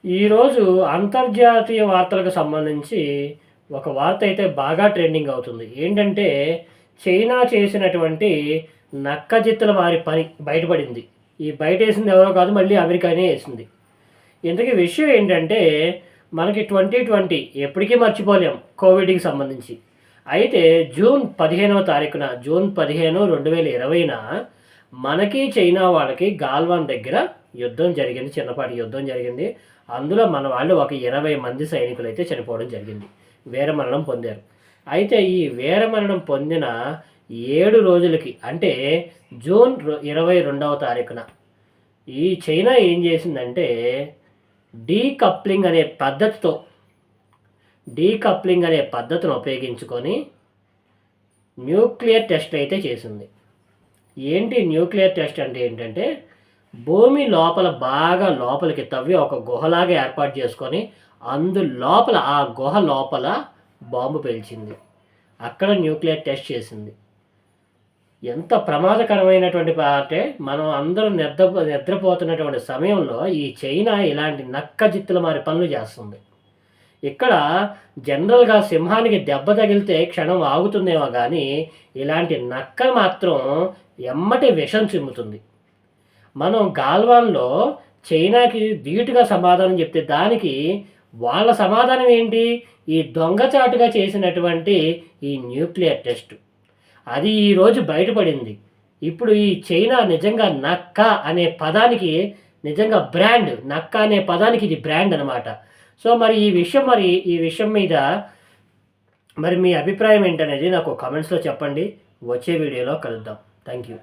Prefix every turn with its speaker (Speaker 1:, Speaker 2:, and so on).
Speaker 1: ఈరోజు అంతర్జాతీయ వార్తలకు సంబంధించి ఒక వార్త అయితే బాగా ట్రెండింగ్ అవుతుంది. ఏంటంటే చైనా చేసినటువంటి నక్కజిత్తుల మారి పని బయటపడింది. ఈ బయటేసింది ఎవరో కాదు, మళ్ళీ అమెరికానే ఏసింది. ఇంతకీ విషయం ఏంటంటే మనకి 2020 ఎప్పటికీ మర్చిపోలేం కోవిడ్‌కి సంబంధించి. అయితే జూన్ 15వ తారీఖున జూన్ 15, 2020న మనకి చైనా వాళ్ళకి గాల్వాన్ దగ్గర యుద్ధం జరిగింది. చిన్నపాటి యుద్ధం జరిగింది. అందులో మన వాళ్ళు ఒక 20 మంది సైనికులైతే చనిపోవడం జరిగింది. వీరమరణం పొందారు. అయితే ఈ వీరమరణం పొందిన 7 రోజులకి అంటే జూన్ 22వ తారీఖున ఈ చైనా ఏం చేసిందంటే డీకప్లింగ్ అనే పద్ధతితో డీకప్లింగ్ అనే పద్ధతిని ఉపయోగించుకొని న్యూక్లియర్ టెస్ట్ అయితే చేసింది. ఏంటి న్యూక్లియర్ టెస్ట్ అంటే ఏంటంటే భూమి లోపల బాగా లోపలికి తవ్వి ఒక గుహలాగా ఏర్పాటు చేసుకొని లోపల ఆ గుహ లోపల బాంబు పేల్చింది. అక్కడ న్యూక్లియర్ టెస్ట్ చేసింది. ఎంత ప్రమాదకరమైనటువంటి అంటే మనం అందరం నిద్రపోతున్నటువంటి సమయంలో ఈ చైనా ఇలాంటి నక్కజిత్తుల మారి పనులు చేస్తుంది. ఇక్కడ జనరల్‌గా సింహానికి దెబ్బ తగిలితే క్షణం ఆగుతుందేమో గానీ, ఇలాంటి నక్క మాత్రం ఎమ్మటే విషం చిమ్ముతుంది. మనం గాల్వాన్‌లో చైనాకి ధీటుగా సమాధానం చెప్తే దానికి వాళ్ళ సమాధానం ఏంటి? ఈ దొంగచాటుగా చేసినటువంటి ఈ న్యూక్లియర్ టెస్ట్. అది ఈరోజు బయటపడింది. ఇప్పుడు ఈ చైనా నిజంగా నక్క అనే పదానికి నిజంగా బ్రాండ్. నక్క అనే పదానికి ఇది బ్రాండ్ అనమాట. సో మరి ఈ విషయం మీద మరి మీ అభిప్రాయం ఏంటనేది నాకు కామెంట్స్‌లో చెప్పండి. వచ్చే వీడియోలో కలుద్దాం. Thank you.